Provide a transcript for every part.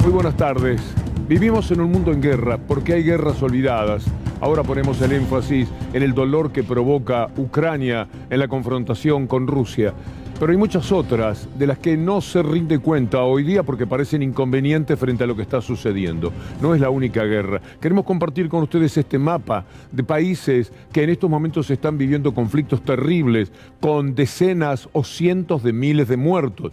Muy buenas tardes. Vivimos en un mundo en guerra porque hay guerras olvidadas. Ahora ponemos el énfasis en el dolor que provoca Ucrania en la confrontación con Rusia. Pero hay muchas otras de las que no se rinde cuenta hoy día porque parecen inconvenientes frente a lo que está sucediendo. No es la única guerra. Queremos compartir con ustedes este mapa de países que en estos momentos están viviendo conflictos terribles con decenas o cientos de miles de muertos.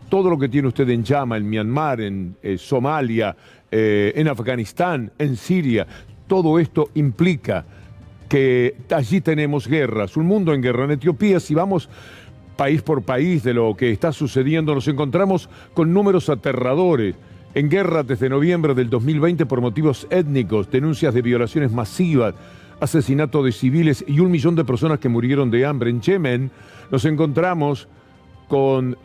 Todo lo que tiene usted en llama, en Myanmar, en Somalia, en Afganistán, en Siria, todo esto implica que allí tenemos guerras, un mundo en guerra. En Etiopía, si vamos país por país de lo que está sucediendo, nos encontramos con números aterradores. En guerra desde noviembre del 2020 por motivos étnicos, denuncias de violaciones masivas, asesinato de civiles y 1 millón de personas que murieron de hambre. En Yemen nos encontramos con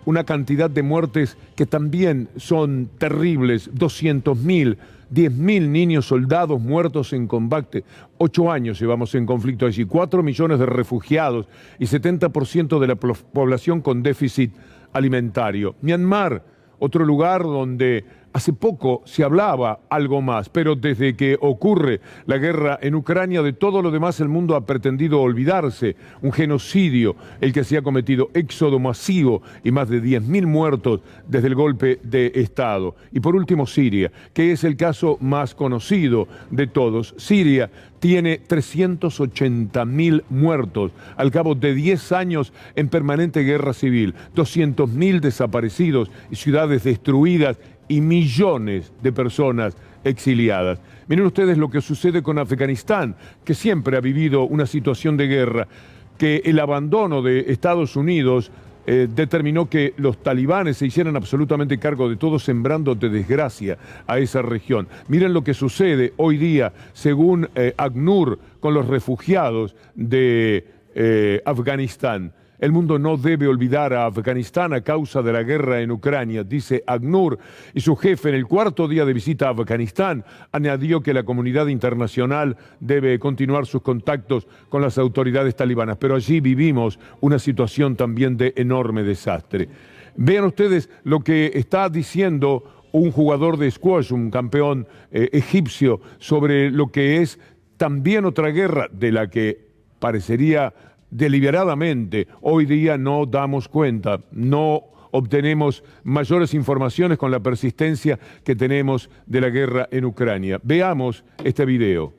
una cantidad de muertes que también son terribles, 200.000, 10.000 niños soldados muertos en combate. 8 años llevamos en conflicto allí, 4 millones de refugiados y 70% de la población con déficit alimentario. Myanmar, otro lugar donde hace poco se hablaba algo más, pero desde que ocurre la guerra en Ucrania, de todo lo demás el mundo ha pretendido olvidarse. Un genocidio, el que se ha cometido, éxodo masivo y más de 10.000 muertos desde el golpe de Estado. Y por último Siria, que es el caso más conocido de todos. Siria tiene 380.000 muertos al cabo de 10 años en permanente guerra civil, 200.000 desaparecidos y ciudades destruidas y millones de personas exiliadas. Miren ustedes lo que sucede con Afganistán, que siempre ha vivido una situación de guerra, que el abandono de Estados Unidos determinó que los talibanes se hicieran absolutamente cargo de todo, sembrando de desgracia a esa región. Miren lo que sucede hoy día, según ACNUR, con los refugiados de Afganistán. El mundo no debe olvidar a Afganistán a causa de la guerra en Ucrania, dice ACNUR, y su jefe en el 4º día de visita a Afganistán añadió que la comunidad internacional debe continuar sus contactos con las autoridades talibanas, pero allí vivimos una situación también de enorme desastre. Vean ustedes lo que está diciendo un jugador de squash, un campeón egipcio, sobre lo que es también otra guerra de la que parecería deliberadamente hoy día no damos cuenta, no obtenemos mayores informaciones con la persistencia que tenemos de la guerra en Ucrania. Veamos este video.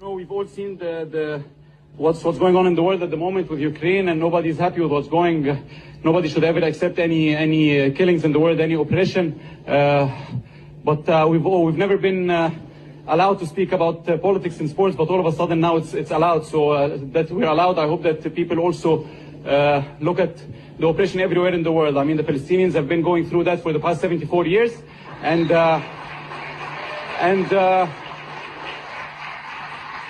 We've all seen what's going on in the world at the moment with Ukraine, and nobody's happy with what's going. Nobody should ever accept any killings in the world, any oppression. But we've never been allowed to speak about politics in sports, but all of a sudden now it's allowed. So that we're allowed, I hope that people also look at the oppression everywhere in the world. I mean, the Palestinians have been going through that for the past 74 years,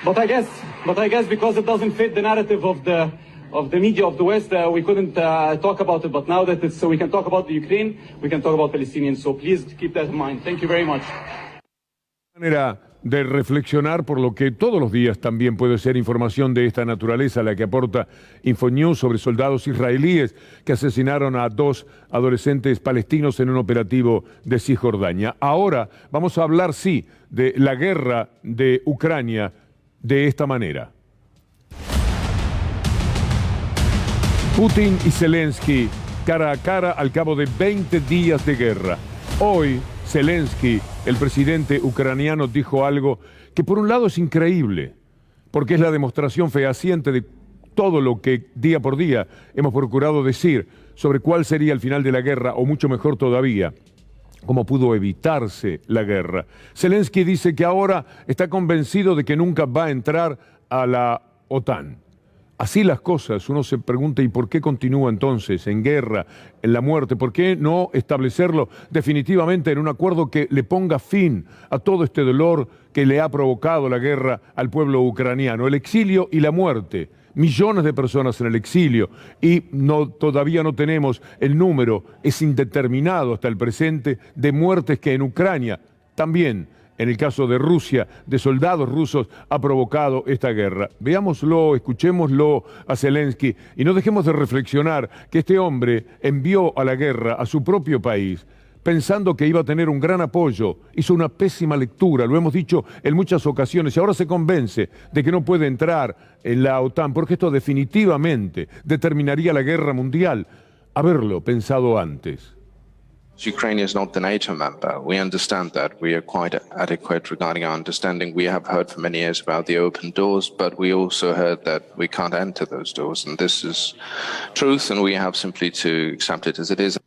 but I guess because it doesn't fit the narrative of the media of the West, we couldn't talk about it. But now that we can talk about the Ukraine, we can talk about Palestinians. So please keep that in mind. Thank you very much. Manera de reflexionar por lo que todos los días también puede ser información de esta naturaleza, la que aporta Infonews sobre soldados israelíes que asesinaron a 2 adolescentes palestinos en un operativo de Cisjordania. Ahora vamos a hablar, sí, de la guerra de Ucrania de esta manera. Putin y Zelensky cara a cara al cabo de 20 días de guerra. Hoy Zelensky, el presidente ucraniano, dijo algo que por un lado es increíble, porque es la demostración fehaciente de todo lo que día por día hemos procurado decir sobre cuál sería el final de la guerra, o mucho mejor todavía, cómo pudo evitarse la guerra. Zelensky dice que ahora está convencido de que nunca va a entrar a la OTAN. Así las cosas, uno se pregunta, ¿y por qué continúa entonces en guerra, en la muerte? ¿Por qué no establecerlo definitivamente en un acuerdo que le ponga fin a todo este dolor que le ha provocado la guerra al pueblo ucraniano? El exilio y la muerte. Millones de personas en el exilio y todavía no tenemos el número, es indeterminado hasta el presente, de muertes que en Ucrania también, en el caso de Rusia, de soldados rusos, ha provocado esta guerra. Veámoslo, escuchémoslo a Zelensky y no dejemos de reflexionar que este hombre envió a la guerra a su propio país pensando que iba a tener un gran apoyo. Hizo una pésima lectura, lo hemos dicho en muchas ocasiones, y ahora se convence de que no puede entrar en la OTAN, porque esto definitivamente determinaría la guerra mundial. Haberlo pensado antes. Ukraine is not the NATO member. We understand that. We are quite adequate regarding our understanding. We have heard for many years about the open doors, but we also heard that we can't enter those doors. And this is truth, and we have simply to accept it as it is.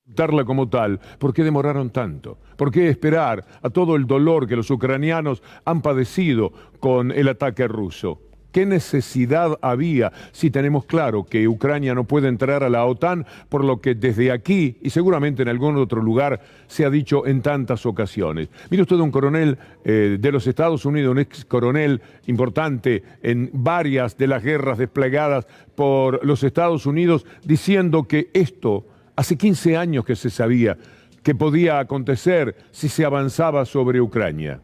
Darla como tal. ¿Por qué demoraron tanto? ¿Por qué esperar a todo el dolor que los ucranianos han padecido con el ataque ruso? ¿Qué necesidad había si tenemos claro que Ucrania no puede entrar a la OTAN, por lo que desde aquí y seguramente en algún otro lugar se ha dicho en tantas ocasiones? Mire usted, un coronel de los Estados Unidos, un ex coronel importante en varias de las guerras desplegadas por los Estados Unidos, diciendo que esto hace 15 años que se sabía que podía acontecer si se avanzaba sobre Ucrania.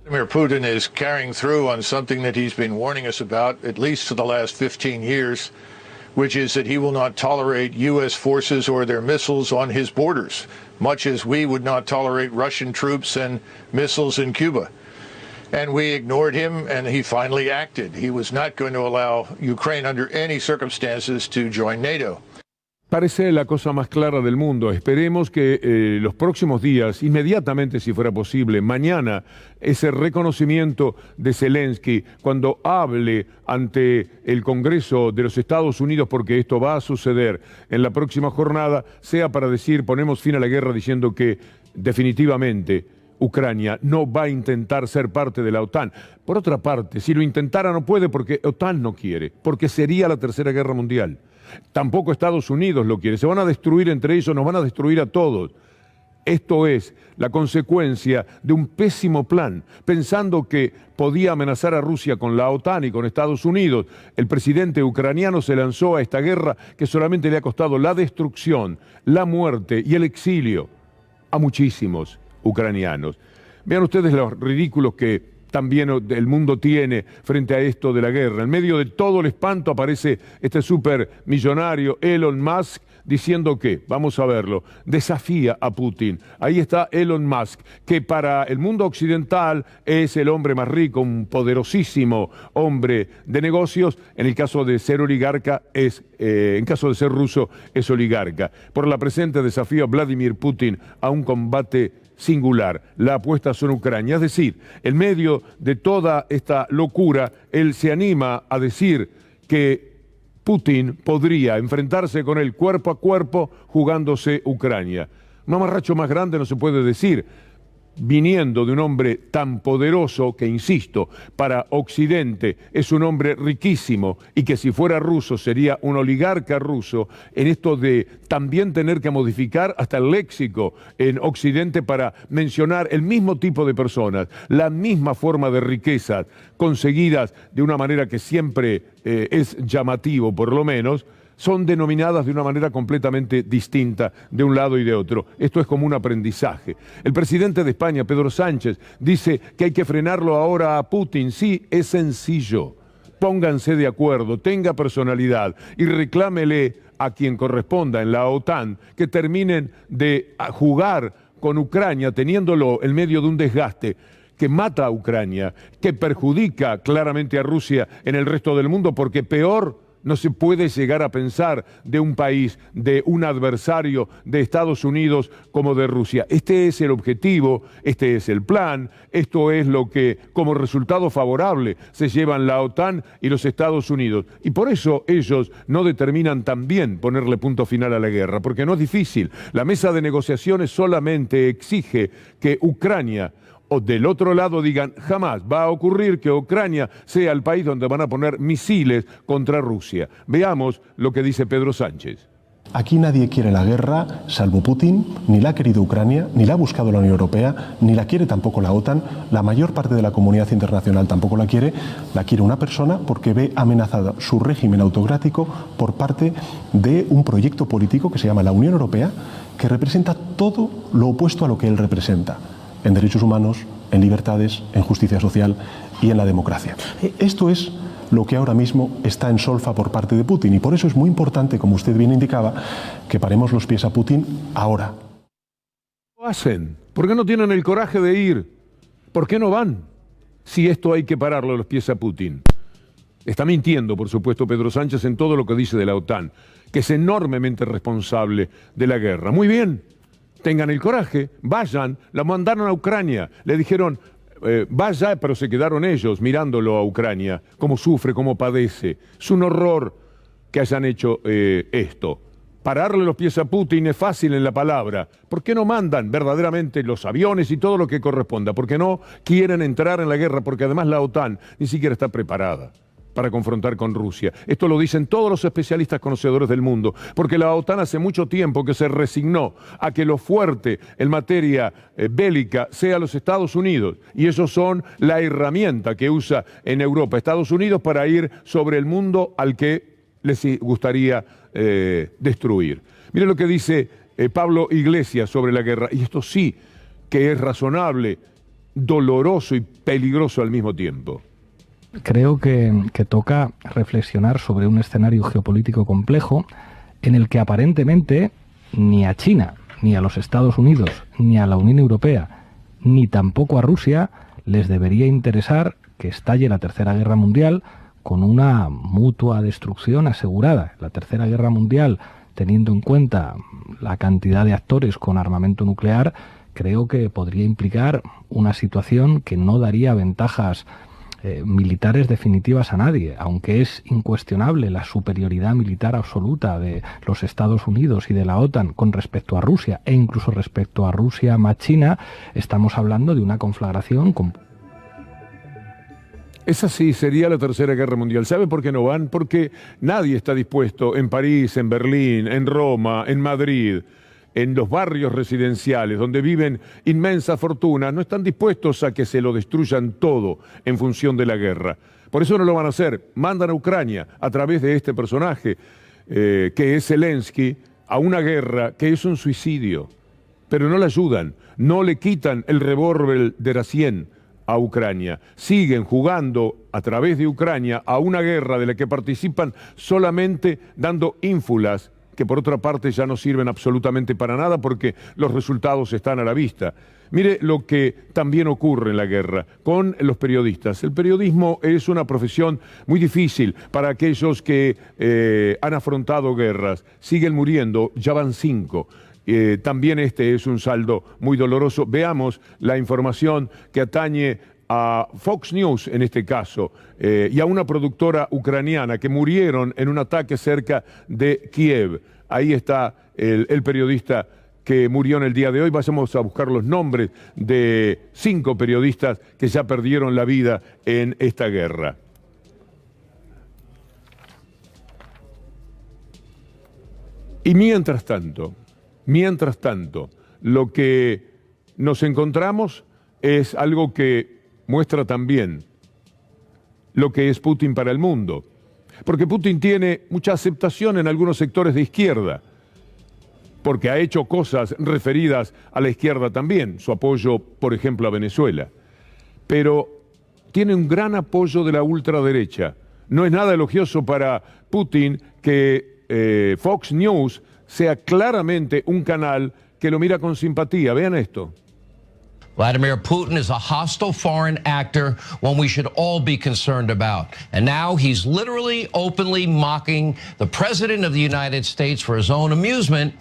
Vladimir Putin is carrying through on something that he's been warning us about at least for the last 15 years, which is that he will not tolerate U.S. forces or their missiles on his borders, much as we would not tolerate Russian troops and missiles in Cuba. And we ignored him, and he finally acted. He was not going to allow Ukraine under any circumstances to join NATO. Parece la cosa más clara del mundo. Esperemos que los próximos días, inmediatamente si fuera posible, mañana, ese reconocimiento de Zelensky, cuando hable ante el Congreso de los Estados Unidos, porque esto va a suceder en la próxima jornada, sea para decir, ponemos fin a la guerra, diciendo que definitivamente Ucrania no va a intentar ser parte de la OTAN. Por otra parte, si lo intentara no puede porque OTAN no quiere, porque sería la Tercera Guerra Mundial. Tampoco Estados Unidos lo quiere. Se van a destruir entre ellos, nos van a destruir a todos. Esto es la consecuencia de un pésimo plan, pensando que podía amenazar a Rusia con la OTAN y con Estados Unidos. El presidente ucraniano se lanzó a esta guerra que solamente le ha costado la destrucción, la muerte y el exilio a muchísimos ucranianos. Vean ustedes los ridículos que también el mundo tiene frente a esto de la guerra. En medio de todo el espanto aparece este supermillonario Elon Musk diciendo que, vamos a verlo, desafía a Putin. Ahí está Elon Musk, que para el mundo occidental es el hombre más rico, un poderosísimo hombre de negocios. En el caso de ser oligarca, en caso de ser ruso, es oligarca. Por la presente desafío a Vladimir Putin a un combate singular. La apuesta son Ucrania. Es decir, en medio de toda esta locura, él se anima a decir que Putin podría enfrentarse con él cuerpo a cuerpo jugándose Ucrania. Un mamarracho más grande no se puede decir, viniendo de un hombre tan poderoso que, insisto, para Occidente es un hombre riquísimo y que si fuera ruso sería un oligarca ruso, en esto de también tener que modificar hasta el léxico en Occidente para mencionar el mismo tipo de personas, la misma forma de riquezas conseguidas de una manera que siempre es llamativo, por lo menos, son denominadas de una manera completamente distinta de un lado y de otro. Esto es como un aprendizaje. El presidente de España, Pedro Sánchez, dice que hay que frenarlo ahora a Putin. Sí, es sencillo. Pónganse de acuerdo, tenga personalidad y reclámele a quien corresponda en la OTAN que terminen de jugar con Ucrania teniéndolo en medio de un desgaste que mata a Ucrania, que perjudica claramente a Rusia en el resto del mundo, porque peor no se puede llegar a pensar de un país, de un adversario de Estados Unidos como de Rusia. Este es el objetivo, este es el plan, esto es lo que como resultado favorable se llevan la OTAN y los Estados Unidos. Y por eso ellos no determinan también ponerle punto final a la guerra, porque no es difícil. La mesa de negociaciones solamente exige que Ucrania o del otro lado digan, jamás va a ocurrir que Ucrania sea el país donde van a poner misiles contra Rusia. Veamos lo que dice Pedro Sánchez. Aquí nadie quiere la guerra, salvo Putin, ni la ha querido Ucrania, ni la ha buscado la Unión Europea, ni la quiere tampoco la OTAN. La mayor parte de la comunidad internacional tampoco la quiere una persona porque ve amenazado su régimen autocrático por parte de un proyecto político que se llama la Unión Europea, que representa todo lo opuesto a lo que él representa, en derechos humanos, en libertades, en justicia social y en la democracia. Esto es lo que ahora mismo está en solfa por parte de Putin. Y por eso es muy importante, como usted bien indicaba, que paremos los pies a Putin ahora. ¿Lo hacen? ¿Por qué no tienen el coraje de ir? ¿Por qué no van? Si esto hay que pararlo a los pies a Putin. Está mintiendo, por supuesto, Pedro Sánchez en todo lo que dice de la OTAN, que es enormemente responsable de la guerra. Muy bien, tengan el coraje, vayan, la mandaron a Ucrania, le dijeron, vaya, pero se quedaron ellos mirándolo a Ucrania, cómo sufre, cómo padece. Es un horror que hayan hecho esto. Pararle los pies a Putin es fácil en la palabra. ¿Por qué no mandan verdaderamente los aviones y todo lo que corresponda? ¿Por qué no quieren entrar en la guerra? Porque además la OTAN ni siquiera está preparada para confrontar con Rusia. Esto lo dicen todos los especialistas conocedores del mundo, porque la OTAN hace mucho tiempo que se resignó a que lo fuerte en materia bélica sea los Estados Unidos, y ellos son la herramienta que usa en Europa Estados Unidos para ir sobre el mundo al que les gustaría destruir. Mire lo que dice Pablo Iglesias sobre la guerra, y esto sí que es razonable, doloroso y peligroso al mismo tiempo. Creo que toca reflexionar sobre un escenario geopolítico complejo en el que aparentemente ni a China, ni a los Estados Unidos, ni a la Unión Europea, ni tampoco a Rusia les debería interesar que estalle la Tercera Guerra Mundial con una mutua destrucción asegurada. La Tercera Guerra Mundial, teniendo en cuenta la cantidad de actores con armamento nuclear, creo que podría implicar una situación que no daría ventajas militares definitivas a nadie, aunque es incuestionable la superioridad militar absoluta de los Estados Unidos y de la OTAN con respecto a Rusia, e incluso respecto a Rusia más China, estamos hablando de una conflagración con... Esa sí sería la Tercera Guerra Mundial. ¿Sabe por qué no van? Porque nadie está dispuesto en París, en Berlín, en Roma, en Madrid, en los barrios residenciales donde viven inmensas fortunas, no están dispuestos a que se lo destruyan todo en función de la guerra. Por eso no lo van a hacer. Mandan a Ucrania a través de este personaje, que es Zelensky, a una guerra que es un suicidio. Pero no le ayudan, no le quitan el revólver de Racien a Ucrania. Siguen jugando a través de Ucrania a una guerra de la que participan solamente dando ínfulas, que por otra parte ya no sirven absolutamente para nada porque los resultados están a la vista. Mire lo que también ocurre en la guerra con los periodistas. El periodismo es una profesión muy difícil para aquellos que han afrontado guerras. Siguen muriendo, ya van 5. También este es un saldo muy doloroso. Veamos la información que atañe a Fox News en este caso, y a una productora ucraniana que murieron en un ataque cerca de Kiev. Ahí está el periodista que murió en el día de hoy. Vamos a buscar los nombres de 5 periodistas que ya perdieron la vida en esta guerra. Y mientras tanto, lo que nos encontramos es algo que muestra también lo que es Putin para el mundo. Porque Putin tiene mucha aceptación en algunos sectores de izquierda, porque ha hecho cosas referidas a la izquierda también, su apoyo, por ejemplo, a Venezuela. Pero tiene un gran apoyo de la ultraderecha. No es nada elogioso para Putin que Fox News sea claramente un canal que lo mira con simpatía. Vean esto. Vladimir Putin is a hostile foreign actor, one we should all be concerned about. And now he's literally openly mocking the President of the United States for his own amusement.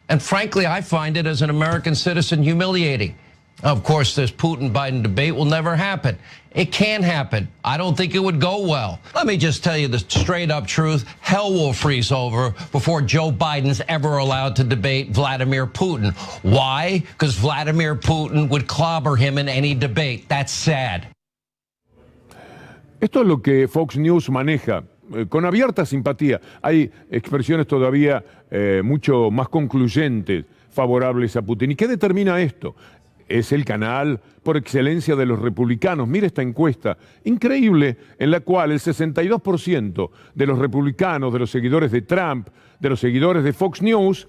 And frankly, I find it as an American citizen humiliating. Of course, this Putin-Biden debate will never happen. It can happen. I don't think it would go well. Let me just tell you the straight up truth. Hell will freeze over before Joe Biden's ever allowed to debate Vladimir Putin. Why? Because Vladimir Putin would clobber him in any debate. That's sad. Esto es lo que Fox News maneja, con abierta simpatía. Hay expresiones todavía mucho más concluyentes, favorables a Putin. ¿Y qué determina esto? Es el canal por excelencia de los republicanos. Mire esta encuesta increíble en la cual el 62% de los republicanos, de los seguidores de Trump, de los seguidores de Fox News,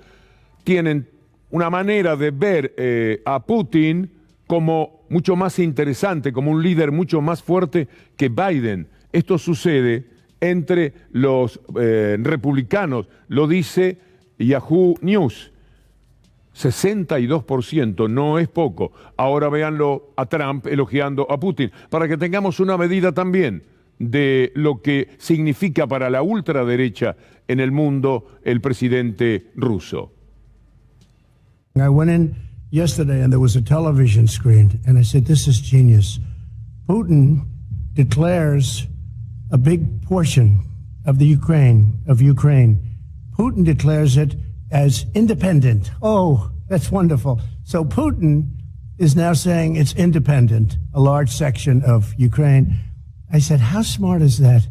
tienen una manera de ver a Putin como mucho más interesante, como un líder mucho más fuerte que Biden Esto sucede entre los republicanos, lo dice Yahoo News. 62%, no es poco. Ahora véanlo a Trump elogiando a Putin, para que tengamos una medida también de lo que significa para la ultraderecha en el mundo el presidente ruso. I went in yesterday and there was a television screen and I said, this is genius. Putin declares a big portion of the Ukraine. Putin declares it as independent. Oh, that's wonderful. So Putin is now saying it's independent, a large section of Ukraine. I said, how smart is that?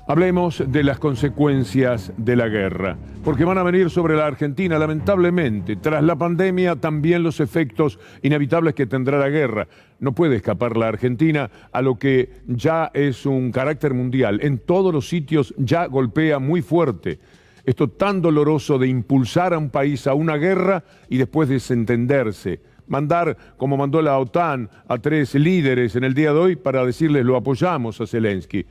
Hablemos de las consecuencias de la guerra, porque van a venir sobre la Argentina, lamentablemente. Tras la pandemia, también los efectos inevitables que tendrá la guerra. No puede escapar la Argentina a lo que ya es un carácter mundial. En todos los sitios ya golpea muy fuerte. Esto tan doloroso de impulsar a un país a una guerra y después desentenderse. Mandar, como mandó la OTAN, a 3 líderes en el día de hoy para decirles lo apoyamos a Zelensky.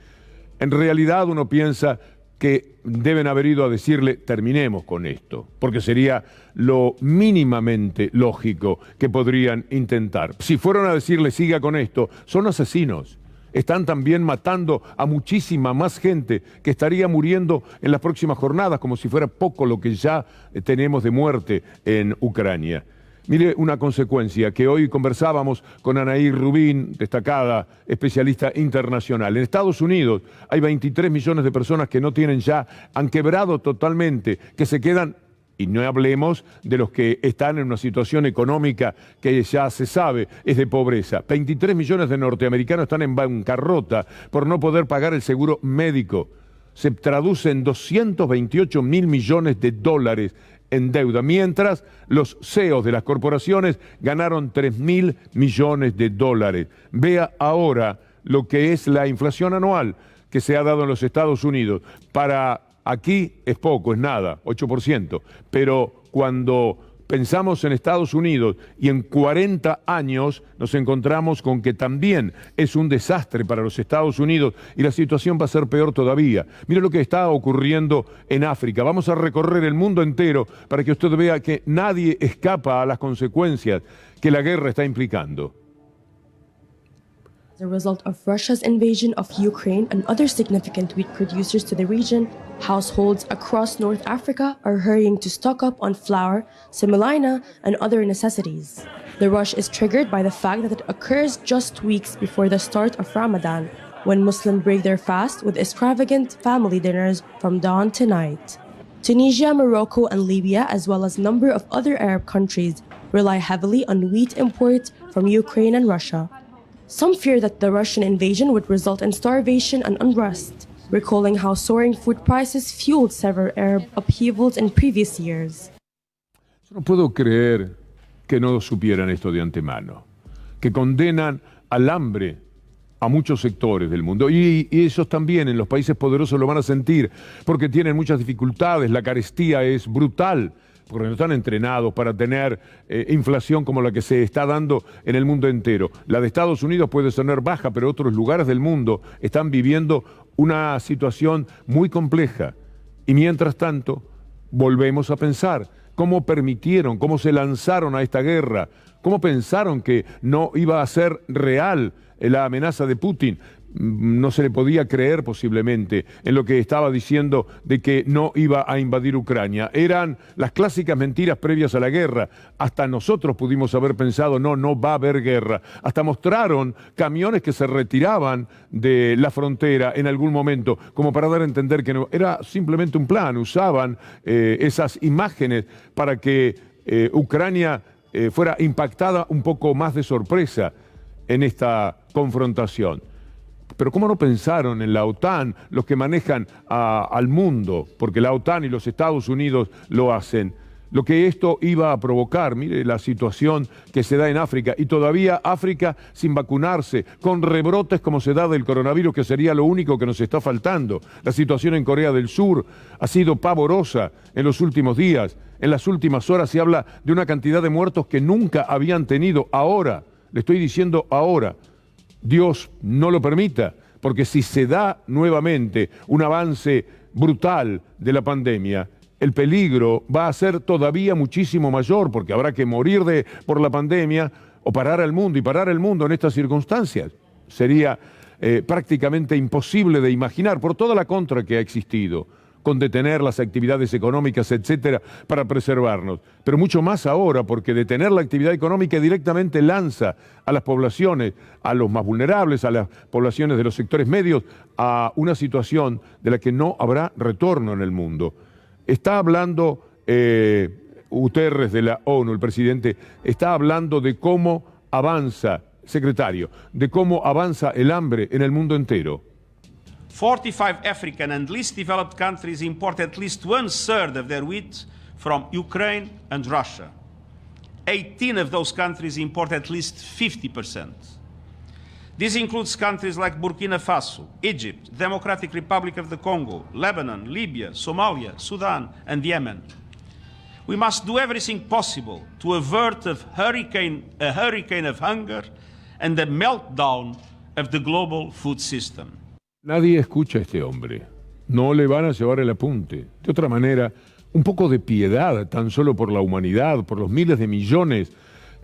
En realidad uno piensa que deben haber ido a decirle terminemos con esto, porque sería lo mínimamente lógico que podrían intentar. Si fueron a decirle siga con esto, son asesinos. Están también matando a muchísima más gente que estaría muriendo en las próximas jornadas, como si fuera poco lo que ya tenemos de muerte en Ucrania. Mire una consecuencia que hoy conversábamos con Anaí Rubín, destacada especialista internacional. En Estados Unidos hay 23 millones de personas que no tienen ya, han quebrado totalmente, que se quedan, y no hablemos de los que están en una situación económica que ya se sabe es de pobreza. 23 millones de norteamericanos están en bancarrota por no poder pagar el seguro médico. Se traduce en 228 mil millones de dólares en deuda, mientras los CEOs de las corporaciones ganaron 3.000 millones de dólares. Vea ahora lo que es la inflación anual que se ha dado en los Estados Unidos. Para aquí es poco, es nada, 8%, pero cuando pensamos en Estados Unidos y en 40 años nos encontramos con que también es un desastre para los Estados Unidos y la situación va a ser peor todavía. Mire lo que está ocurriendo en África. Vamos a recorrer el mundo entero para que usted vea que nadie escapa a las consecuencias que la guerra está implicando. As a result of Russia's invasion of Ukraine and other significant wheat producers to the region, households across North Africa are hurrying to stock up on flour, semolina, and other necessities. The rush is triggered by the fact that it occurs just weeks before the start of Ramadan, when Muslims break their fast with extravagant family dinners from dawn to night. Tunisia, Morocco, and Libya, as well as a number of other Arab countries, rely heavily on wheat imports from Ukraine and Russia. Some fear that the Russian invasion would result in starvation and unrest, recalling how soaring food prices fueled several Arab upheavals in previous years. Yo no puedo creer que no supieran esto de antemano, que condenan al hambre a muchos sectores del mundo y ellos también en los países poderosos lo van a sentir porque tienen muchas dificultades, la carestía es brutal, porque no están entrenados para tener inflación como la que se está dando en el mundo entero. La de Estados Unidos puede sonar baja, pero otros lugares del mundo están viviendo una situación muy compleja. Y mientras tanto, volvemos a pensar cómo permitieron, cómo se lanzaron a esta guerra, cómo pensaron que no iba a ser real la amenaza de Putin. No se le podía creer posiblemente en lo que estaba diciendo de que no iba a invadir Ucrania. Eran las clásicas mentiras previas a la guerra. Hasta nosotros pudimos haber pensado, no va a haber guerra. Hasta mostraron camiones que se retiraban de la frontera en algún momento, como para dar a entender que no, era simplemente un plan. Usaban esas imágenes para que Ucrania fuera impactada un poco más de sorpresa en esta confrontación. Pero ¿cómo no pensaron en la OTAN, los que manejan al mundo? Porque la OTAN y los Estados Unidos lo hacen. Lo que esto iba a provocar, mire la situación que se da en África, y todavía África sin vacunarse, con rebrotes como se da del coronavirus, que sería lo único que nos está faltando. La situación en Corea del Sur ha sido pavorosa en los últimos días. En las últimas horas se habla de una cantidad de muertos que nunca habían tenido. Ahora Le estoy diciendo ahora, Dios no lo permita, porque si se da nuevamente un avance brutal de la pandemia, el peligro va a ser todavía muchísimo mayor, porque habrá que morir por la pandemia o parar al mundo, y parar el mundo en estas circunstancias sería prácticamente imposible de imaginar por toda la contra que ha existido, con detener las actividades económicas, etcétera, para preservarnos. Pero mucho más ahora, porque detener la actividad económica directamente lanza a las poblaciones, a los más vulnerables, a las poblaciones de los sectores medios, a una situación de la que no habrá retorno en el mundo. Está hablando Guterres de la ONU, el presidente, está hablando de cómo avanza, secretario, de cómo avanza el hambre en el mundo entero. 45 African and least developed countries import at least 1/3 of their wheat from Ukraine and Russia. 18 of those countries import at least 50%. This includes countries like Burkina Faso, Egypt, Democratic Republic of the Congo, Lebanon, Libya, Somalia, Sudan, and Yemen. We must do everything possible to avert a hurricane of hunger and the meltdown of the global food system. Nadie escucha a este hombre. No le van a llevar el apunte. De otra manera, un poco de piedad tan solo por la humanidad, por los miles de millones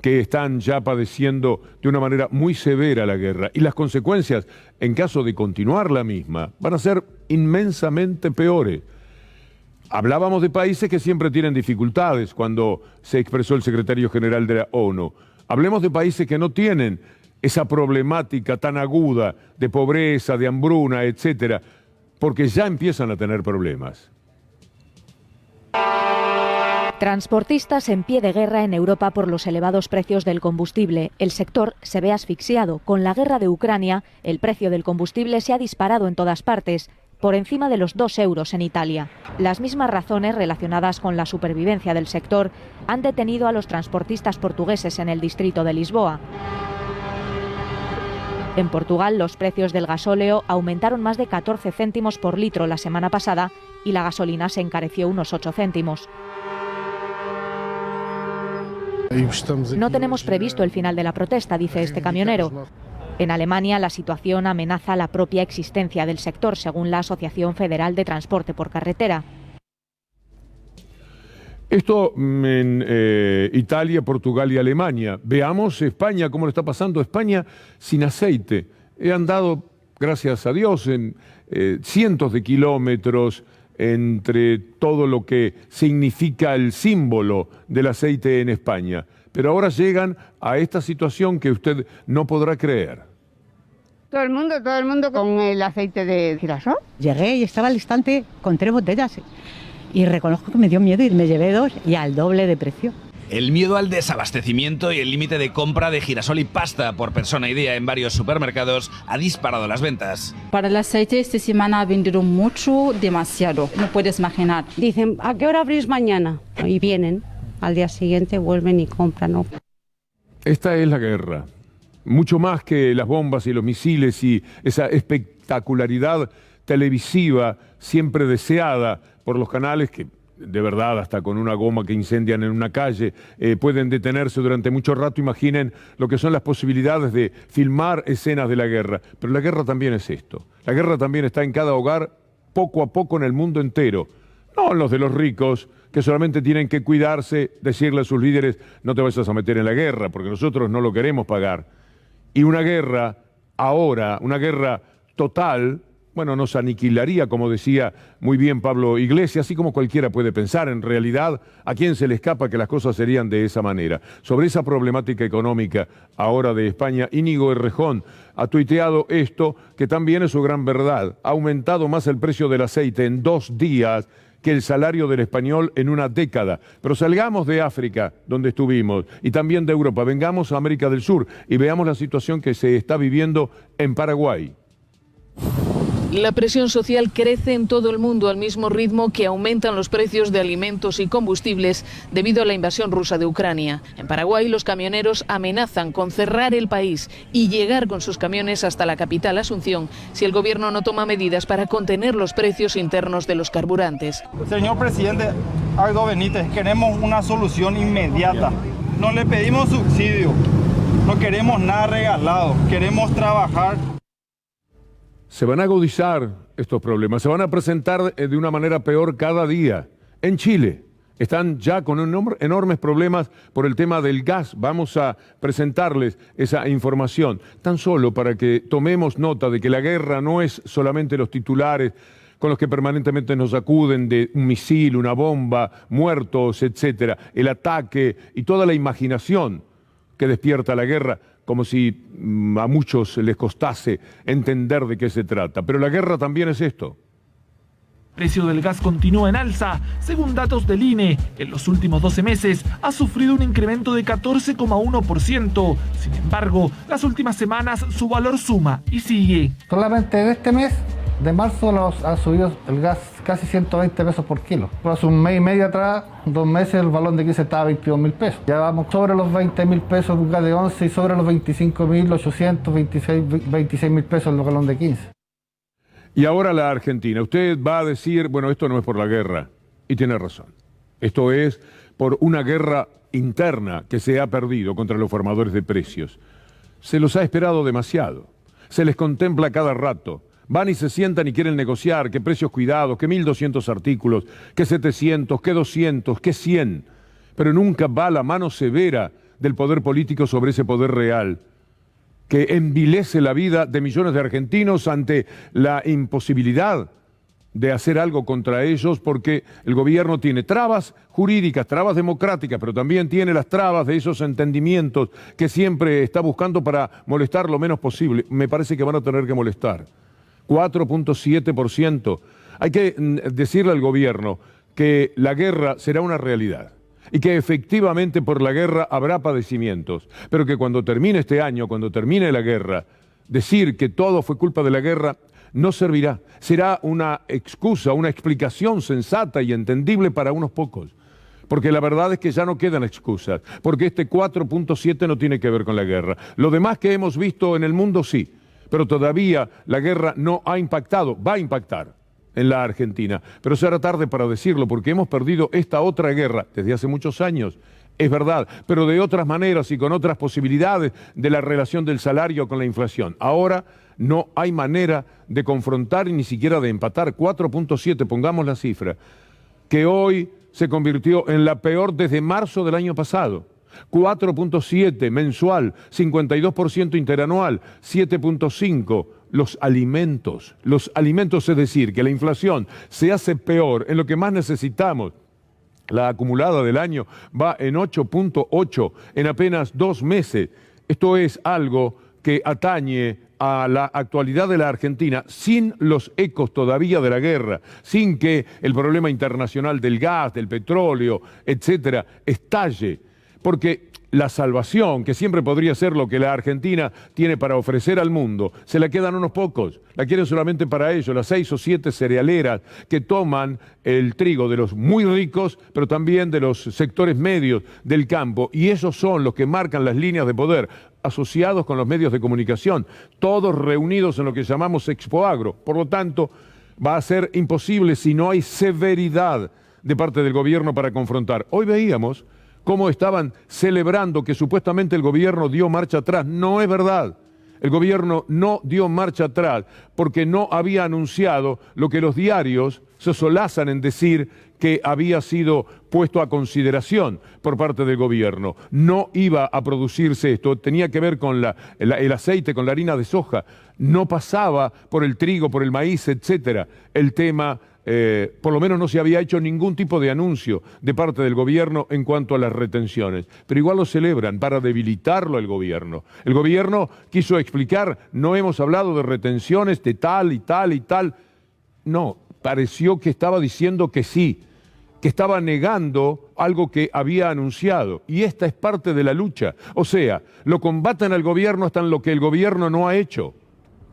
que están ya padeciendo de una manera muy severa la guerra. Y las consecuencias, en caso de continuar la misma, van a ser inmensamente peores. Hablábamos de países que siempre tienen dificultades cuando se expresó el secretario general de la ONU. Hablemos de países que no tienen esa problemática tan aguda de pobreza, de hambruna, etcétera, porque ya empiezan a tener problemas. Transportistas en pie de guerra en Europa por los elevados precios del combustible. El sector se ve asfixiado. Con la guerra de Ucrania, el precio del combustible se ha disparado en todas partes, por encima de los 2 euros en Italia. Las mismas razones relacionadas con la supervivencia del sector han detenido a los transportistas portugueses en el distrito de Lisboa. En Portugal, los precios del gasóleo aumentaron más de 14 céntimos por litro la semana pasada y la gasolina se encareció unos 8 céntimos. No tenemos previsto el final de la protesta, dice este camionero. En Alemania, la situación amenaza la propia existencia del sector, según la Asociación Federal de Transporte por Carretera. Esto en Italia, Portugal y Alemania. Veamos España, cómo le está pasando a España sin aceite. He andado, gracias a Dios, en cientos de kilómetros entre todo lo que significa el símbolo del aceite en España. Pero ahora llegan a esta situación que usted no podrá creer. Todo el mundo con el aceite de girasol. Llegué y estaba al instante con 3 botellas. Y reconozco que me dio miedo y me llevé 2 y al doble de precio. El miedo al desabastecimiento y el límite de compra de girasol y pasta por persona y día en varios supermercados ha disparado las ventas. Para el aceite esta semana ha vendido mucho, demasiado, no puedes imaginar. Dicen, ¿a qué hora abrís mañana? Y vienen, al día siguiente vuelven y compran, ¿no? Esta es la guerra. Mucho más que las bombas y los misiles y esa espectacularidad televisiva siempre deseada por los canales que, de verdad, hasta con una goma que incendian en una calle, pueden detenerse durante mucho rato. Imaginen lo que son las posibilidades de filmar escenas de la guerra. Pero la guerra también es esto. La guerra también está en cada hogar, poco a poco en el mundo entero. No en los de los ricos, que solamente tienen que cuidarse, decirle a sus líderes, no te vayas a meter en la guerra, porque nosotros no lo queremos pagar. Y una guerra, ahora, una guerra total, bueno, nos aniquilaría, como decía muy bien Pablo Iglesias, así como cualquiera puede pensar. En realidad, ¿a quién se le escapa que las cosas serían de esa manera? Sobre esa problemática económica ahora de España, Íñigo Errejón ha tuiteado esto, que también es su gran verdad. Ha aumentado más el precio del aceite en 2 días que el salario del español en una década. Pero salgamos de África, donde estuvimos, y también de Europa, vengamos a América del Sur y veamos la situación que se está viviendo en Paraguay. La presión social crece en todo el mundo al mismo ritmo que aumentan los precios de alimentos y combustibles debido a la invasión rusa de Ucrania. En Paraguay, los camioneros amenazan con cerrar el país y llegar con sus camiones hasta la capital, Asunción, si el gobierno no toma medidas para contener los precios internos de los carburantes. Señor presidente Aldo Benítez, queremos una solución inmediata. No le pedimos subsidio, No queremos nada regalado, queremos trabajar. Se van a agudizar estos problemas, se van a presentar de una manera peor cada día. En Chile están ya con enormes problemas por el tema del gas. Vamos a presentarles esa información, tan solo para que tomemos nota de que la guerra no es solamente los titulares con los que permanentemente nos acuden de un misil, una bomba, muertos, etcétera, el ataque y toda la imaginación que despierta la guerra, como si a muchos les costase entender de qué se trata. Pero la guerra también es esto. El precio del gas continúa en alza. Según datos del INE, en los últimos 12 meses ha sufrido un incremento de 14,1%. Sin embargo, las últimas semanas su valor suma y sigue. Solamente de este mes, de marzo, ha subido el gas casi 120 pesos por kilo. Hace un mes y medio atrás, 2 meses, el balón de 15 estaba a 22.000 pesos. Ya vamos sobre los 20.000 pesos un gas de 11 y sobre los 25.800, 26.000 pesos el galón de 15. Y ahora la Argentina. Usted va a decir, bueno, esto no es por la guerra. Y tiene razón. Esto es por una guerra interna que se ha perdido contra los formadores de precios. Se los ha esperado demasiado. Se les contempla cada rato. Van y se sientan y quieren negociar que precios cuidados, que 1.200 artículos, que 700, que 200, que 100. Pero nunca va la mano severa del poder político sobre ese poder real, que envilece la vida de millones de argentinos ante la imposibilidad de hacer algo contra ellos, porque el gobierno tiene trabas jurídicas, trabas democráticas, pero también tiene las trabas de esos entendimientos que siempre está buscando para molestar lo menos posible. Me parece que van a tener que molestar. 4,7%. Hay que decirle al gobierno que la guerra será una realidad y que efectivamente por la guerra habrá padecimientos, pero que cuando termine este año, cuando termine la guerra, decir que todo fue culpa de la guerra no servirá. Será una excusa, una explicación sensata y entendible para unos pocos. Porque la verdad es que ya no quedan excusas, porque este 4,7 no tiene que ver con la guerra. Lo demás que hemos visto en el mundo sí, pero todavía la guerra no ha impactado, va a impactar en la Argentina. Pero será tarde para decirlo, porque hemos perdido esta otra guerra desde hace muchos años, es verdad, pero de otras maneras y con otras posibilidades de la relación del salario con la inflación. Ahora no hay manera de confrontar y ni siquiera de empatar. 4,7, pongamos la cifra, que hoy se convirtió en la peor desde marzo del año pasado. 4,7 mensual, 52% interanual, 7,5 los alimentos, es decir, que la inflación se hace peor en lo que más necesitamos. La acumulada del año va en 8,8 en apenas 2 meses. Esto es algo que atañe a la actualidad de la Argentina sin los ecos todavía de la guerra, sin que el problema internacional del gas, del petróleo, etcétera, estalle. Porque la salvación, que siempre podría ser lo que la Argentina tiene para ofrecer al mundo, se la quedan unos pocos. La quieren solamente para ellos, las 6 o 7 cerealeras que toman el trigo de los muy ricos, pero también de los sectores medios del campo. Y esos son los que marcan las líneas de poder, asociados con los medios de comunicación, todos reunidos en lo que llamamos Expoagro. Por lo tanto, va a ser imposible si no hay severidad de parte del gobierno para confrontar. Hoy veíamos cómo estaban celebrando que supuestamente el gobierno dio marcha atrás. No es verdad. El gobierno no dio marcha atrás porque no había anunciado lo que los diarios se solazan en decir que había sido puesto a consideración por parte del gobierno. No iba a producirse esto, tenía que ver con el aceite, con la harina de soja. No pasaba por el trigo, por el maíz, etcétera. El tema... por lo menos no se había hecho ningún tipo de anuncio de parte del gobierno en cuanto a las retenciones. Pero igual lo celebran para debilitarlo el gobierno. El gobierno quiso explicar, no hemos hablado de retenciones de tal y tal y tal. No, pareció que estaba diciendo que sí, que estaba negando algo que había anunciado. Y esta es parte de la lucha. O sea, lo combaten al gobierno hasta en lo que el gobierno no ha hecho,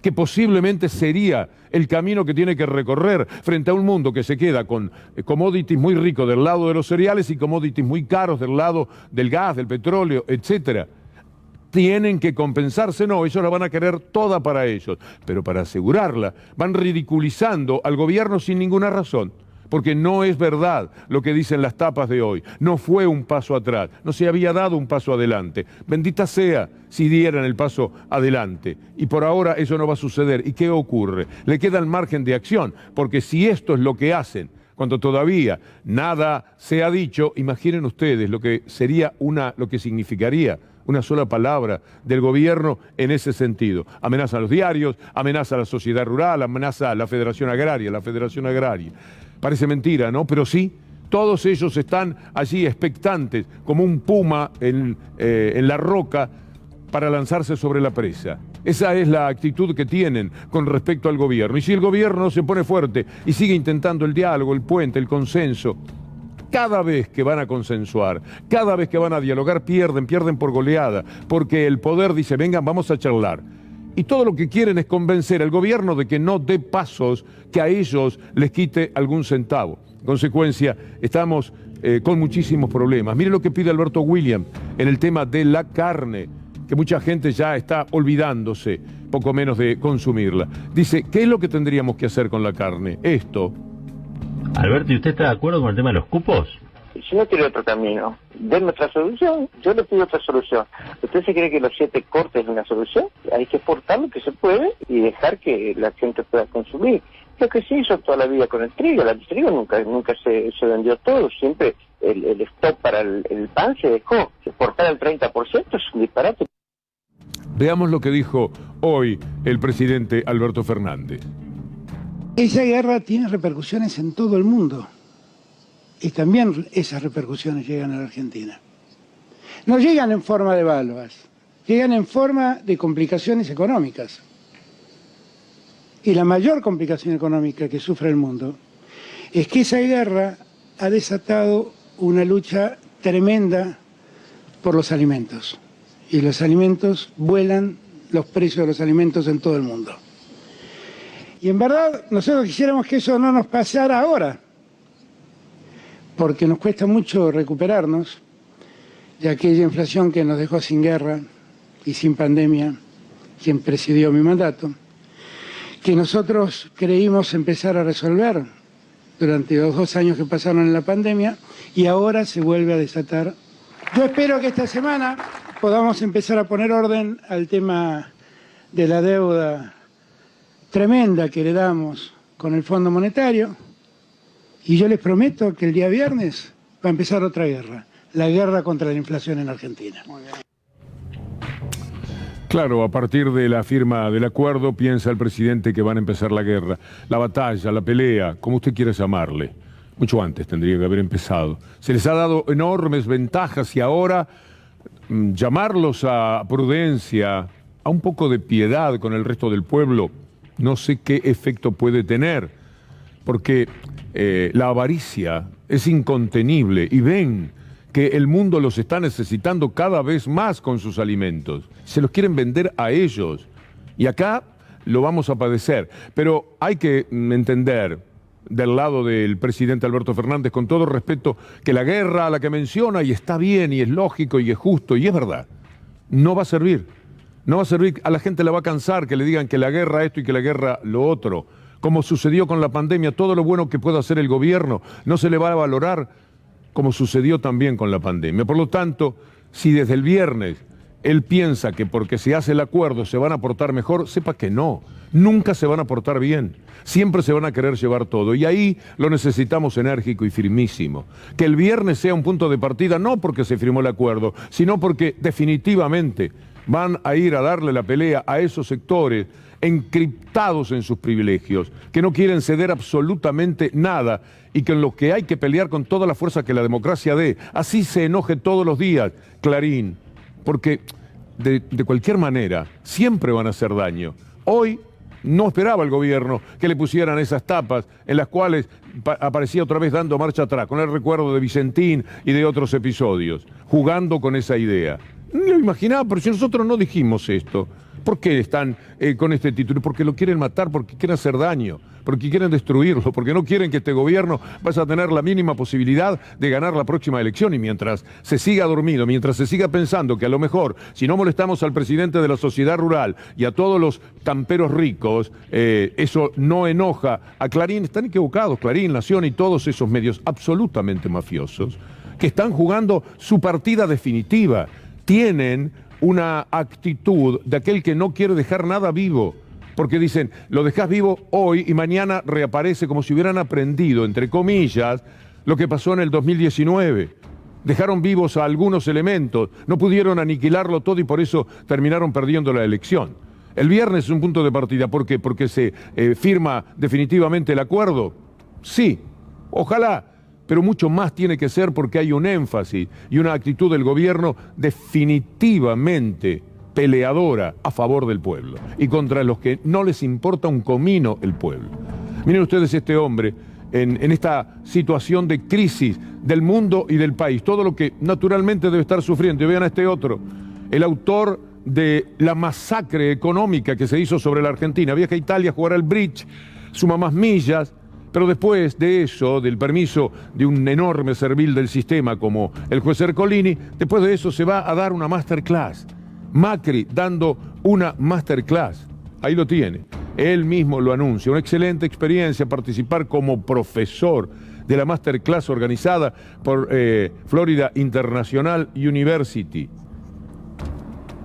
que posiblemente sería el camino que tiene que recorrer frente a un mundo que se queda con commodities muy ricos del lado de los cereales y commodities muy caros del lado del gas, del petróleo, etcétera. Tienen que compensarse, no, ellos la van a querer toda para ellos, pero para asegurarla van ridiculizando al gobierno sin ninguna razón, porque no es verdad lo que dicen las tapas de hoy. No fue un paso atrás, no se había dado un paso adelante. Bendita sea si dieran el paso adelante. Y por ahora eso no va a suceder. ¿Y qué ocurre? Le queda el margen de acción, porque si esto es lo que hacen, cuando todavía nada se ha dicho, imaginen ustedes lo que sería lo que significaría una sola palabra del gobierno en ese sentido. Amenaza a los diarios, amenaza a la sociedad rural, amenaza a la Federación Agraria, Parece mentira, ¿no? Pero sí, todos ellos están allí expectantes, como un puma en la roca, para lanzarse sobre la presa. Esa es la actitud que tienen con respecto al gobierno. Y si el gobierno no se pone fuerte y sigue intentando el diálogo, el puente, el consenso, cada vez que van a consensuar, cada vez que van a dialogar, pierden por goleada, porque el poder dice, vengan, vamos a charlar. Y todo lo que quieren es convencer al gobierno de que no dé pasos que a ellos les quite algún centavo. En consecuencia, estamos con muchísimos problemas. Mire lo que pide Alberto Williams en el tema de la carne, que mucha gente ya está olvidándose, poco menos de consumirla. Dice, ¿qué es lo que tendríamos que hacer con la carne? Esto. Alberto, ¿y usted está de acuerdo con el tema de los cupos? Si no quiere otro camino, denme otra solución. Yo le pido otra solución. ¿Usted se cree que los 7 cortes es una solución? Hay que exportar lo que se puede y dejar que la gente pueda consumir. Lo que se hizo toda la vida con el trigo. El trigo nunca se vendió todo. Siempre el stock para el pan se dejó. Exportar al 30% es un disparate. Veamos lo que dijo hoy el presidente Alberto Fernández. Esa guerra tiene repercusiones en todo el mundo y también esas repercusiones llegan a la Argentina. No llegan en forma de balvas, llegan en forma de complicaciones económicas. Y la mayor complicación económica que sufre el mundo es que esa guerra ha desatado una lucha tremenda por los alimentos. Y los alimentos vuelan, los precios de los alimentos en todo el mundo. Y en verdad nosotros quisiéramos que eso no nos pasara ahora, porque nos cuesta mucho recuperarnos de aquella inflación que nos dejó sin guerra y sin pandemia, quien presidió mi mandato, que nosotros creímos empezar a resolver durante los 2 años que pasaron en la pandemia y ahora se vuelve a desatar. Yo espero que esta semana podamos empezar a poner orden al tema de la deuda tremenda que heredamos con el Fondo Monetario y yo les prometo que el día viernes va a empezar otra guerra, la guerra contra la inflación en Argentina. Claro, a partir de la firma del acuerdo piensa el presidente que van a empezar la guerra, la batalla, la pelea, como usted quiera llamarle. Mucho antes tendría que haber empezado. Se les ha dado enormes ventajas y ahora llamarlos a prudencia, a un poco de piedad con el resto del pueblo, no sé qué efecto puede tener, porque la avaricia es incontenible y ven que el mundo los está necesitando cada vez más con sus alimentos. Se los quieren vender a ellos y acá lo vamos a padecer. Pero hay que entender del lado del presidente Alberto Fernández, con todo respeto, que la guerra a la que menciona, y está bien, y es lógico, y es justo, y es verdad, no va a servir. No va a servir, a la gente le va a cansar que le digan que la guerra esto y que la guerra lo otro. Como sucedió con la pandemia, todo lo bueno que pueda hacer el gobierno no se le va a valorar, como sucedió también con la pandemia. Por lo tanto, si desde el viernes él piensa que porque se hace el acuerdo se van a portar mejor, sepa que no. Nunca se van a portar bien. Siempre se van a querer llevar todo. Y ahí lo necesitamos enérgico y firmísimo. Que el viernes sea un punto de partida, no porque se firmó el acuerdo, sino porque definitivamente van a ir a darle la pelea a esos sectores encriptados en sus privilegios, que no quieren ceder absolutamente nada y con los que hay que pelear con toda la fuerza que la democracia dé. Así se enoje todos los días Clarín, porque de cualquier manera siempre van a hacer daño. Hoy no esperaba el gobierno que le pusieran esas tapas en las cuales aparecía otra vez dando marcha atrás, con el recuerdo de Vicentín y de otros episodios, jugando con esa idea. No lo imaginaba, pero si nosotros no dijimos esto. ¿Por qué están con este título? Porque lo quieren matar, porque quieren hacer daño, porque quieren destruirlo, porque no quieren que este gobierno vaya a tener la mínima posibilidad de ganar la próxima elección. Y mientras se siga dormido, mientras se siga pensando que a lo mejor, si no molestamos al presidente de la sociedad rural y a todos los camperos ricos, eso no enoja a Clarín, están equivocados. Clarín, Nación y todos esos medios absolutamente mafiosos que están jugando su partida definitiva, tienen una actitud de aquel que no quiere dejar nada vivo, porque dicen, lo dejás vivo hoy y mañana reaparece, como si hubieran aprendido, entre comillas, lo que pasó en el 2019. Dejaron vivos a algunos elementos, no pudieron aniquilarlo todo y por eso terminaron perdiendo la elección. El viernes es un punto de partida, ¿por qué? Porque se firma definitivamente el acuerdo. Sí, ojalá. Pero mucho más tiene que ser porque hay un énfasis y una actitud del gobierno definitivamente peleadora a favor del pueblo y contra los que no les importa un comino el pueblo. Miren ustedes este hombre en esta situación de crisis del mundo y del país, todo lo que naturalmente debe estar sufriendo. Y vean a este otro, el autor de la masacre económica que se hizo sobre la Argentina. Viaja a Italia a jugar al bridge, suma más millas. Pero después de eso, del permiso de un enorme servil del sistema como el juez Ercolini, después de eso se va a dar una masterclass. Macri dando una masterclass. Ahí lo tiene. Él mismo lo anuncia. Una excelente experiencia participar como profesor de la masterclass organizada por Florida International University.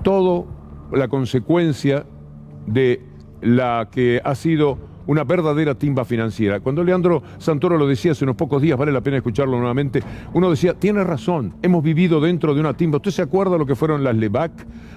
Todo la consecuencia de la que ha sido una verdadera timba financiera. Cuando Leandro Santoro lo decía hace unos pocos días, vale la pena escucharlo nuevamente, uno decía, tiene razón, hemos vivido dentro de una timba. ¿Usted se acuerda lo que fueron las LEVAC?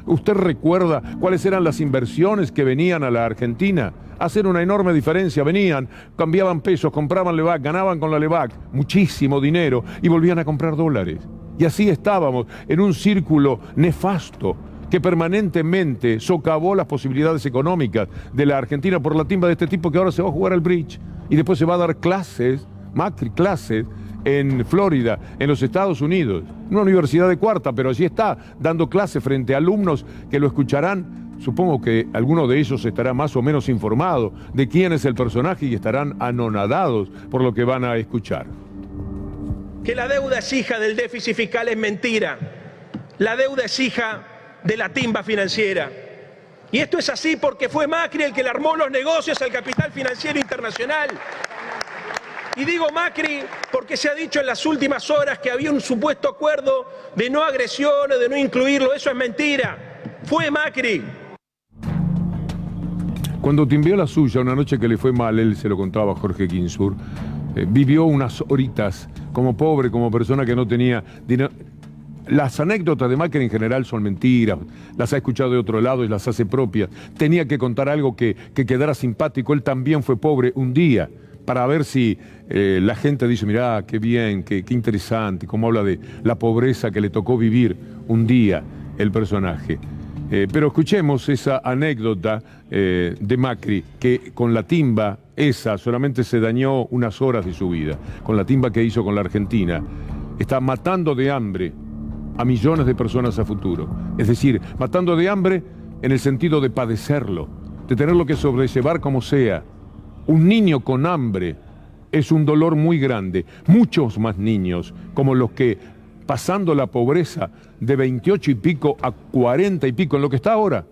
¿Usted recuerda cuáles eran las inversiones que venían a la Argentina? Hacen una enorme diferencia, venían, cambiaban pesos, compraban LEVAC, ganaban con la LEVAC muchísimo dinero y volvían a comprar dólares. Y así estábamos en un círculo nefasto que permanentemente socavó las posibilidades económicas de la Argentina por la timba de este tipo que ahora se va a jugar al bridge y después se va a dar clases, Macri clases, en Florida, en los Estados Unidos, una universidad de cuarta, pero allí está dando clases frente a alumnos que lo escucharán. Supongo que alguno de ellos estará más o menos informado de quién es el personaje y estarán anonadados por lo que van a escuchar. Que la deuda es hija del déficit fiscal es mentira. La deuda es hija de la timba financiera. Y esto es así porque fue Macri el que le armó los negocios al capital financiero internacional. Y digo Macri porque se ha dicho en las últimas horas que había un supuesto acuerdo de no agresiones, de no incluirlo. Eso es mentira. Fue Macri. Cuando timbió la suya, una noche que le fue mal, él se lo contaba a Jorge Kinsur, vivió unas horitas como pobre, como persona que no tenía dinero. Las anécdotas de Macri en general son mentiras, las ha escuchado de otro lado y las hace propias. Tenía que contar algo que quedara simpático. Él también fue pobre un día, para ver si la gente dice, mirá, qué bien, qué interesante, cómo habla de la pobreza que le tocó vivir un día el personaje. Pero escuchemos esa anécdota de Macri, que con la timba esa solamente se dañó unas horas de su vida. Con la timba que hizo con la Argentina, está matando de hambre a millones de personas a futuro. Es decir, matando de hambre en el sentido de padecerlo, de tenerlo que sobrellevar como sea. Un niño con hambre es un dolor muy grande. Muchos más niños, como los que, pasando la pobreza de 28 y pico a 40 y pico, en lo que está ahora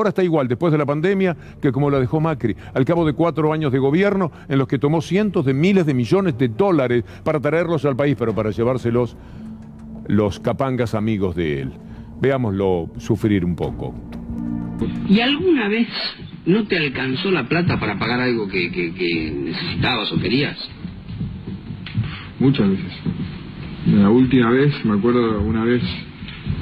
está igual después de la pandemia que como la dejó Macri, al cabo de 4 años de gobierno en los que tomó cientos de miles de millones de dólares para traerlos al país, pero para llevárselos los capangas amigos de él. Veámoslo sufrir un poco. ¿Y alguna vez no te alcanzó la plata para pagar algo que necesitabas o querías? Muchas veces. La última vez, me acuerdo una vez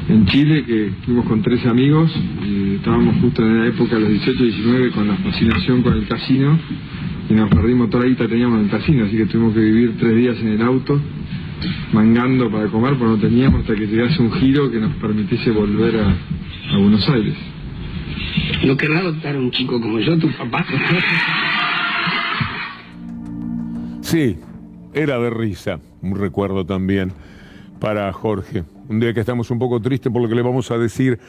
en Chile que fuimos con 13 amigos y estábamos justo en la época de los 18 y 19 con la fascinación con el casino y nos perdimos toda la guita que teníamos en el casino, así que tuvimos que vivir 3 días en el auto mangando para comer, porque no teníamos, hasta que llegase un giro que nos permitiese volver a Buenos Aires. ¿No querrá adoptar a un chico como yo, tu papá? Sí, era de risa, un recuerdo también para Jorge. Un día que estamos un poco tristes por lo que le vamos a decir,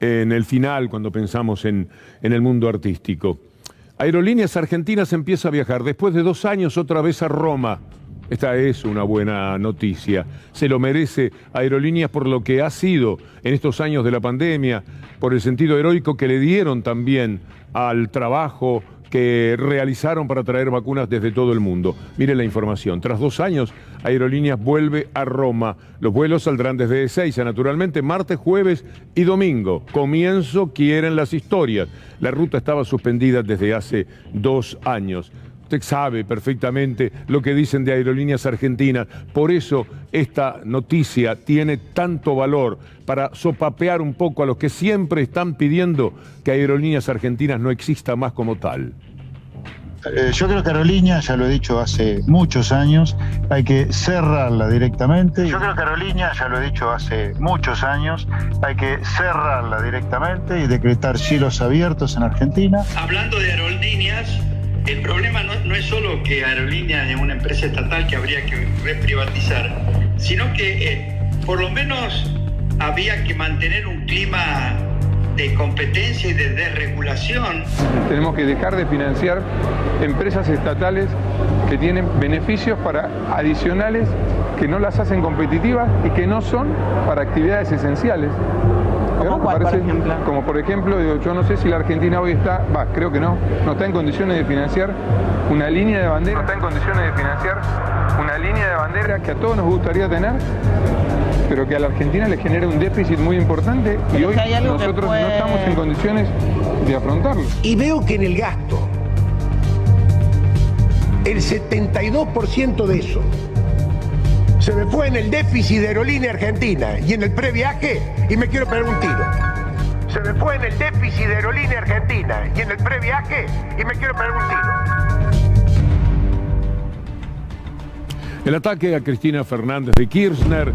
en el final cuando pensamos en el mundo artístico. Aerolíneas Argentinas empieza a viajar después de 2 años otra vez a Roma. Esta es una buena noticia. Se lo merece Aerolíneas por lo que ha sido en estos años de la pandemia, por el sentido heroico que le dieron también al trabajo que realizaron para traer vacunas desde todo el mundo. Mire la información. Tras 2 años, Aerolíneas vuelve a Roma. Los vuelos saldrán desde Ezeiza, naturalmente, martes, jueves y domingo. Comienzo quieren las historias. La ruta estaba suspendida desde hace 2 años. Usted sabe perfectamente lo que dicen de Aerolíneas Argentinas. Por eso esta noticia tiene tanto valor, para sopapear un poco a los que siempre están pidiendo que Aerolíneas Argentinas no exista más como tal. Yo creo que Aerolíneas, ya lo he dicho hace muchos años, hay que cerrarla directamente. Yo creo que Aerolíneas, ya lo he dicho hace muchos años, hay que cerrarla directamente y decretar cielos abiertos en Argentina. Hablando de Aerolíneas, el problema no es solo que Aerolíneas es una empresa estatal que habría que reprivatizar, sino que por lo menos había que mantener un clima de competencia y de desregulación. Tenemos que dejar de financiar empresas estatales que tienen beneficios adicionales que no las hacen competitivas y que no son para actividades esenciales. ¿Cómo cuál, por ejemplo? Como por ejemplo, yo no sé si la Argentina hoy creo que no está en condiciones de financiar una línea de bandera. No está en condiciones de financiar una línea de bandera que a todos nos gustaría tener, pero que a la Argentina le genera un déficit muy importante y hoy nosotros no estamos en condiciones de afrontarlo. Y veo que en el gasto, el 72% de eso se me fue en el déficit de Aerolínea Argentina y en el previaje, y me quiero pegar un tiro. Se me fue en el déficit de Aerolínea Argentina y en el previaje, y me quiero pegar un tiro. El ataque a Cristina Fernández de Kirchner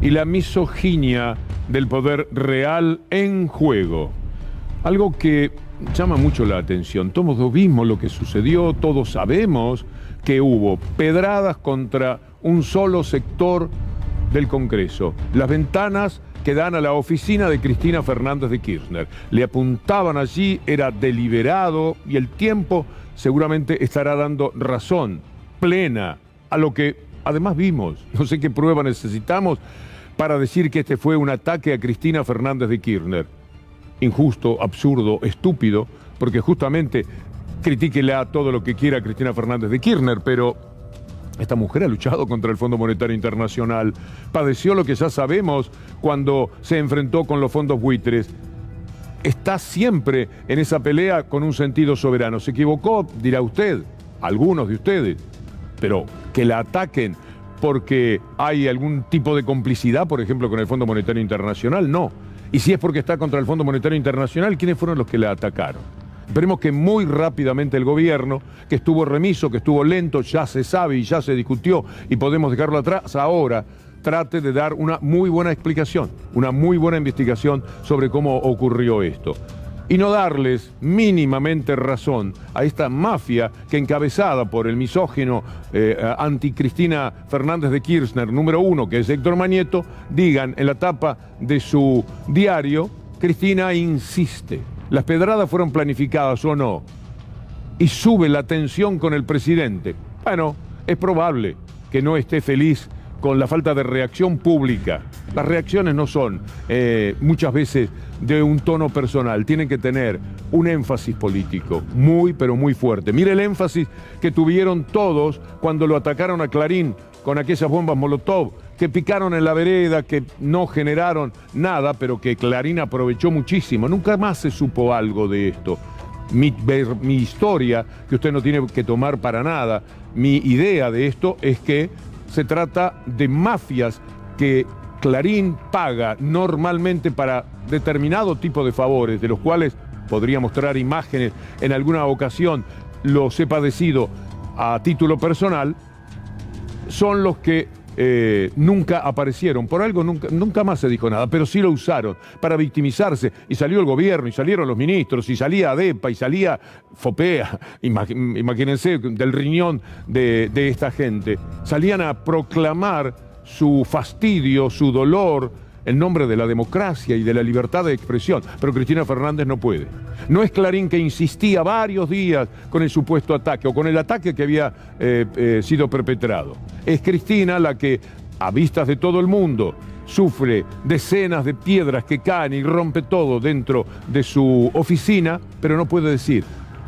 y la misoginia del poder real en juego. Algo que llama mucho la atención. Todos vimos lo que sucedió, todos sabemos que hubo pedradas contra un solo sector del Congreso. Las ventanas que dan a la oficina de Cristina Fernández de Kirchner. Le apuntaban allí, era deliberado y el tiempo seguramente estará dando razón plena a lo que además vimos. No sé qué prueba necesitamos para decir que este fue un ataque a Cristina Fernández de Kirchner. Injusto, absurdo, estúpido, porque justamente critíquele a todo lo que quiera a Cristina Fernández de Kirchner, pero esta mujer ha luchado contra el Fondo Monetario Internacional, padeció lo que ya sabemos cuando se enfrentó con los fondos buitres. Está siempre en esa pelea con un sentido soberano. Se equivocó, dirá usted, algunos de ustedes, pero que la ataquen porque hay algún tipo de complicidad, por ejemplo, con el Fondo Monetario Internacional, no. Y si es porque está contra el Fondo Monetario Internacional, ¿quiénes fueron los que la atacaron? Esperemos que muy rápidamente el gobierno, que estuvo remiso, que estuvo lento, ya se sabe y ya se discutió y podemos dejarlo atrás, ahora trate de dar una muy buena explicación, una muy buena investigación sobre cómo ocurrió esto. Y no darles mínimamente razón a esta mafia que, encabezada por el misógino anti-Cristina Fernández de Kirchner, número 1, que es Héctor Mañeto, digan en la tapa de su diario, Cristina insiste. ¿Las pedradas fueron planificadas o no? Y sube la tensión con el presidente. Bueno, es probable que no esté feliz con la falta de reacción pública. Las reacciones no son muchas veces de un tono personal, tienen que tener un énfasis político muy, pero muy fuerte. Mire el énfasis que tuvieron todos cuando lo atacaron a Clarín con aquellas bombas Molotov, que picaron en la vereda, que no generaron nada, pero que Clarín aprovechó muchísimo. Nunca más se supo algo de esto. Mi historia, que usted no tiene que tomar para nada, mi idea de esto es que se trata de mafias que Clarín paga normalmente para determinado tipo de favores, de los cuales podría mostrar imágenes en alguna ocasión, los he padecido a título personal, son los que nunca aparecieron. Por algo nunca más se dijo nada, pero sí lo usaron para victimizarse. Y salió el gobierno, y salieron los ministros, y salía ADEPA, y salía FOPEA, imagínense, del riñón de esta gente. Salían a proclamar su fastidio, su dolor, en nombre de la democracia y de la libertad de expresión, pero Cristina Fernández no puede. No es Clarín, que insistía varios días con el supuesto ataque o con el ataque que había sido perpetrado. Es Cristina la que, a vistas de todo el mundo, sufre decenas de piedras que caen y rompe todo dentro de su oficina, pero no puede decir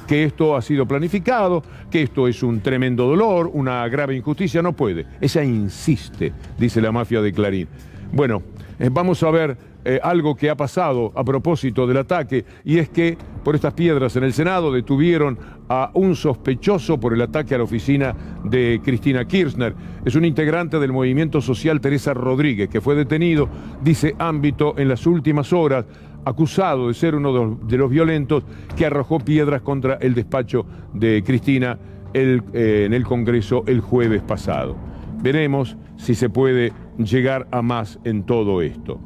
que esto ha sido planificado, que esto es un tremendo dolor, una grave injusticia. No puede. Ella insiste, dice la mafia de Clarín. Bueno, vamos a ver algo que ha pasado a propósito del ataque, y es que por estas piedras en el Senado detuvieron a un sospechoso por el ataque a la oficina de Cristina Kirchner. Es un integrante del movimiento social Teresa Rodríguez, que fue detenido, dice Ámbito, en las últimas horas, acusado de ser uno de los violentos que arrojó piedras contra el despacho de Cristina en el Congreso el jueves pasado. Veremos si se puede llegar a más en todo esto.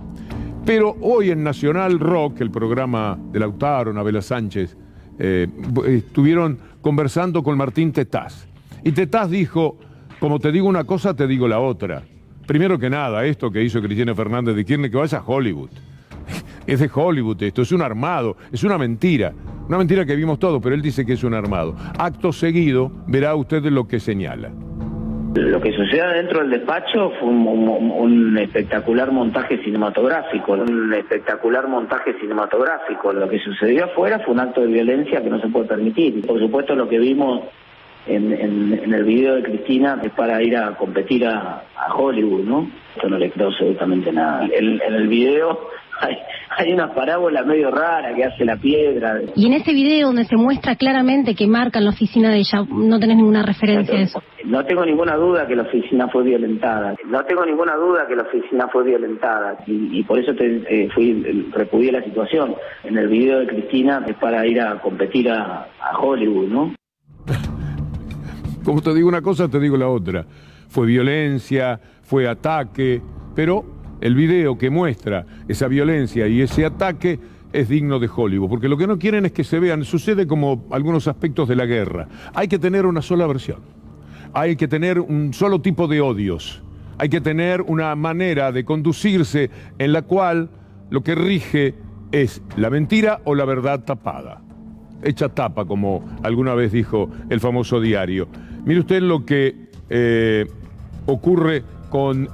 Pero hoy en Nacional Rock, el programa de Lautaro, Anabela Sánchez, estuvieron conversando con Martín Tetaz. Y Tetaz dijo, como te digo una cosa, te digo la otra. Primero que nada, esto que hizo Cristina Fernández de Kirchner, que vaya a Hollywood. Es de Hollywood esto, es un armado, es una mentira que vimos todos, pero él dice que es un armado. Acto seguido, verá usted lo que señala. Lo que sucedió dentro del despacho fue un espectacular montaje cinematográfico, Lo que sucedió afuera fue un acto de violencia que no se puede permitir. Por supuesto, lo que vimos en el video de Cristina es para ir a competir a Hollywood, ¿no? Esto no le creo absolutamente nada. En el video hay una parábola medio rara que hace la piedra. Y en ese video donde se muestra claramente que marcan la oficina de ella, no tenés ninguna referencia a eso. No tengo ninguna duda que la oficina fue violentada. Y por eso repudié la situación. En el video de Cristina es para ir a competir a Hollywood, ¿no? Como te digo una cosa, te digo la otra. Fue violencia, fue ataque, pero el video que muestra esa violencia y ese ataque es digno de Hollywood, porque lo que no quieren es que se vean. Sucede como algunos aspectos de la guerra. Hay que tener una sola versión. Hay que tener un solo tipo de odios. Hay que tener una manera de conducirse en la cual lo que rige es la mentira o la verdad tapada. Hecha tapa, como alguna vez dijo el famoso diario. Mire usted lo que ocurre con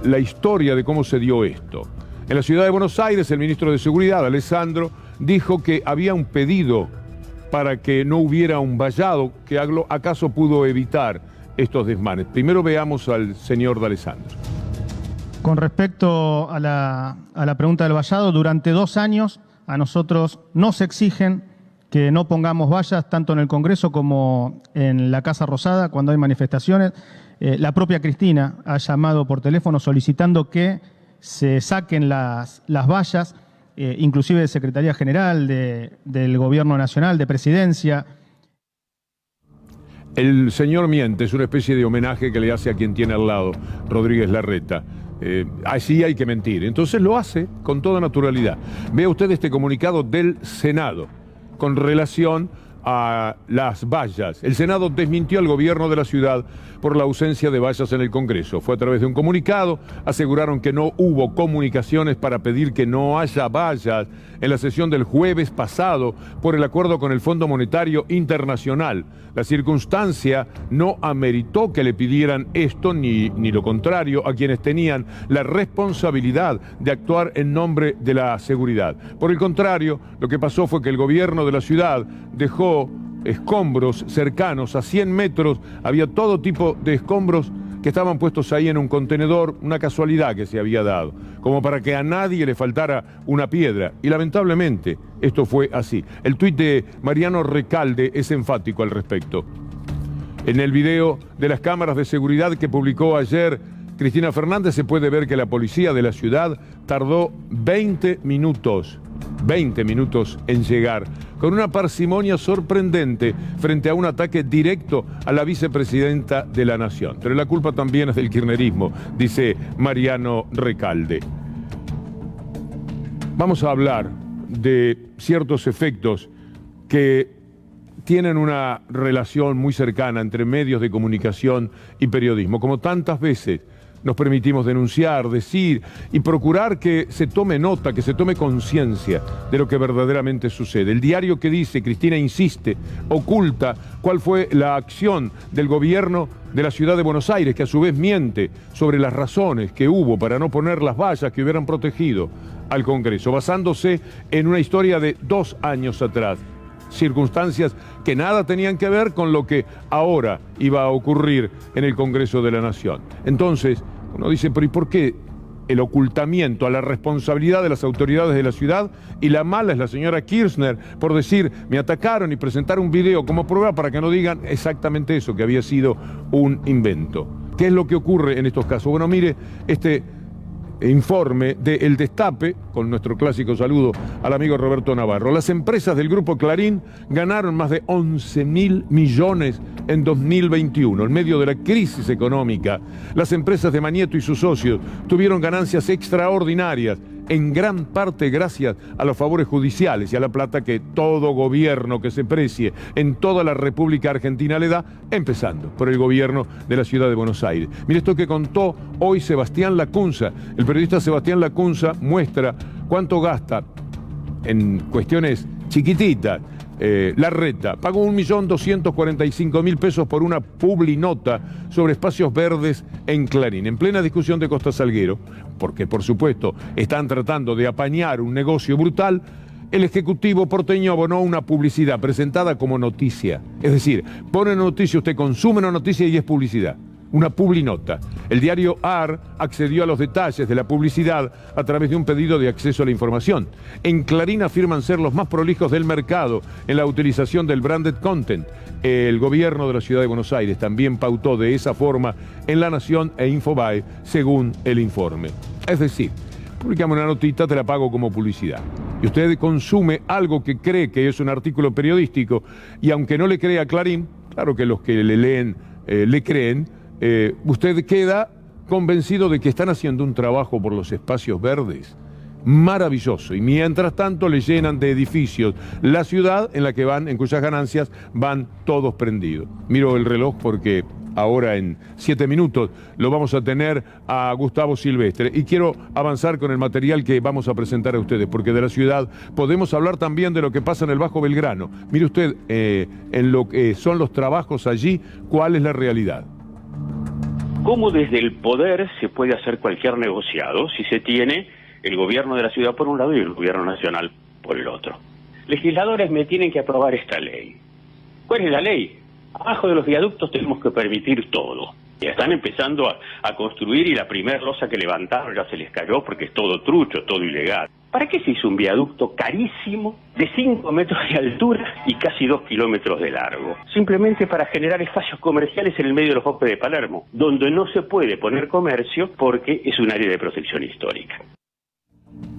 la historia de cómo se dio esto. En la ciudad de Buenos Aires, el ministro de Seguridad, Alessandro, dijo que había un pedido para que no hubiera un vallado, que acaso pudo evitar estos desmanes. Primero veamos al señor D'Alessandro. Con respecto a la pregunta del vallado, durante 2 años a nosotros nos exigen que no pongamos vallas tanto en el Congreso como en la Casa Rosada cuando hay manifestaciones. La propia Cristina ha llamado por teléfono solicitando que se saquen las vallas, inclusive de Secretaría General, del Gobierno Nacional, de Presidencia. El señor miente, es una especie de homenaje que le hace a quien tiene al lado, Rodríguez Larreta. Así hay que mentir. Entonces lo hace con toda naturalidad. Vea usted este comunicado del Senado con relación a las vallas. El Senado desmintió al gobierno de la ciudad por la ausencia de vallas en el Congreso. Fue a través de un comunicado, aseguraron que no hubo comunicaciones para pedir que no haya vallas en la sesión del jueves pasado por el acuerdo con el Fondo Monetario Internacional. La circunstancia no ameritó que le pidieran esto ni lo contrario a quienes tenían la responsabilidad de actuar en nombre de la seguridad. Por el contrario, lo que pasó fue que el gobierno de la ciudad dejó escombros cercanos a 100 metros, había todo tipo de escombros que estaban puestos ahí en un contenedor, una casualidad que se había dado, como para que a nadie le faltara una piedra. Y lamentablemente esto fue así. El tuit de Mariano Recalde es enfático al respecto. En el video de las cámaras de seguridad que publicó ayer Cristina Fernández se puede ver que la policía de la ciudad tardó 20 minutos en llegar, con una parsimonia sorprendente frente a un ataque directo a la vicepresidenta de la Nación. Pero la culpa también es del kirchnerismo, dice Mariano Recalde. Vamos a hablar de ciertos efectos que tienen una relación muy cercana entre medios de comunicación y periodismo. Como tantas veces nos permitimos denunciar, decir y procurar que se tome nota, que se tome conciencia de lo que verdaderamente sucede. El diario que dice, Cristina insiste, oculta cuál fue la acción del gobierno de la ciudad de Buenos Aires, que a su vez miente sobre las razones que hubo para no poner las vallas que hubieran protegido al Congreso, basándose en una historia de 2 años atrás. Circunstancias que nada tenían que ver con lo que ahora iba a ocurrir en el Congreso de la Nación. Entonces, uno dice, pero ¿y por qué el ocultamiento a la responsabilidad de las autoridades de la ciudad? Y la mala es la señora Kirchner por decir, me atacaron, y presentar un video como prueba para que no digan exactamente eso, que había sido un invento. ¿Qué es lo que ocurre en estos casos? Bueno, mire, este informe de El Destape, con nuestro clásico saludo al amigo Roberto Navarro. Las empresas del Grupo Clarín ganaron más de 11.000 millones en 2021. En medio de la crisis económica, las empresas de Manieto y sus socios tuvieron ganancias extraordinarias, en gran parte gracias a los favores judiciales y a la plata que todo gobierno que se precie en toda la República Argentina le da, empezando por el gobierno de la ciudad de Buenos Aires. Mire esto que contó hoy Sebastián Lacunza. El periodista Sebastián Lacunza muestra cuánto gasta en cuestiones chiquititas. Larreta pagó 1.245.000 pesos por una publinota sobre espacios verdes en Clarín, en plena discusión de Costa Salguero, porque por supuesto están tratando de apañar un negocio brutal. El Ejecutivo porteño abonó una publicidad presentada como noticia. Es decir, pone noticia, usted consume una noticia y es publicidad. Una publinota. El diario AR accedió a los detalles de la publicidad a través de un pedido de acceso a la información. En Clarín afirman ser los más prolijos del mercado en la utilización del branded content. El gobierno de la ciudad de Buenos Aires también pautó de esa forma en La Nación e Infobae, según el informe. Es decir, publicamos una notita, te la pago como publicidad. Y usted consume algo que cree que es un artículo periodístico, y aunque no le crea a Clarín, claro que los que le leen le creen, usted queda convencido de que están haciendo un trabajo por los espacios verdes maravilloso, y mientras tanto le llenan de edificios la ciudad en la que van, en cuyas ganancias van todos prendidos. Miro el reloj porque ahora en 7 minutos lo vamos a tener a Gustavo Silvestre, y quiero avanzar con el material que vamos a presentar a ustedes, porque de la ciudad podemos hablar también de lo que pasa en el Bajo Belgrano. Mire usted, en lo que son los trabajos allí, ¿cuál es la realidad? Cómo desde el poder se puede hacer cualquier negociado si se tiene el gobierno de la ciudad por un lado y el gobierno nacional por el otro. Legisladores me tienen que aprobar esta ley. ¿Cuál es la ley? Abajo de los viaductos tenemos que permitir todo. Ya están empezando a construir, y la primera losa que levantaron ya se les cayó porque es todo trucho, todo ilegal. ¿Para qué se hizo un viaducto carísimo de 5 metros de altura y casi 2 kilómetros de largo? Simplemente para generar espacios comerciales en el medio de los bosques de Palermo, donde no se puede poner comercio porque es un área de protección histórica.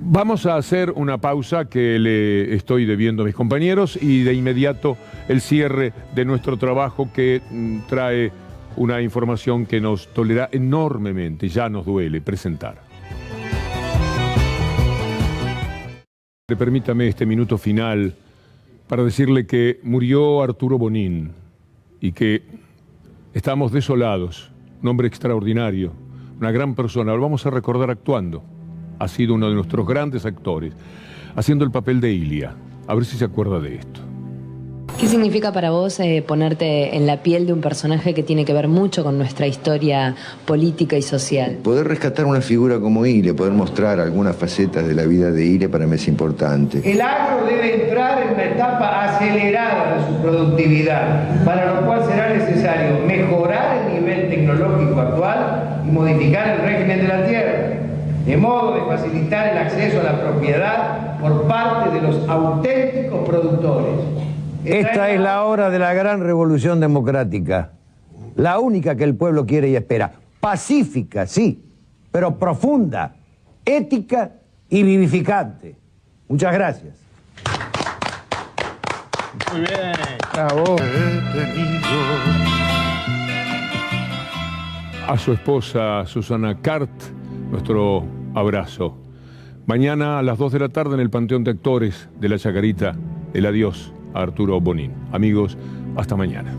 Vamos a hacer una pausa que le estoy debiendo a mis compañeros, y de inmediato el cierre de nuestro trabajo, que trae una información que nos dolerá enormemente, ya nos duele presentar. Permítame este minuto final para decirle que murió Arturo Bonín y que estamos desolados. Un hombre extraordinario, una gran persona. Lo vamos a recordar actuando. Ha sido uno de nuestros grandes actores, haciendo el papel de Ilia. A ver si se acuerda de esto. ¿Qué significa para vos ponerte en la piel de un personaje que tiene que ver mucho con nuestra historia política y social? Poder rescatar una figura como Ilia, poder mostrar algunas facetas de la vida de Ilia, para mí es importante. El agro debe entrar en una etapa acelerada de su productividad, para lo cual será necesario mejorar el nivel tecnológico actual y modificar el régimen de la tierra, de modo de facilitar el acceso a la propiedad por parte de los auténticos productores. Esta es la hora de la gran revolución democrática, la única que el pueblo quiere y espera. Pacífica, sí, pero profunda, ética y vivificante. Muchas gracias. Muy bien. Bravo. A su esposa Susana Cart, nuestro abrazo. Mañana a las 2 de la tarde en el Panteón de Actores de La Chacarita, el adiós a Arturo Bonín. Amigos, hasta mañana.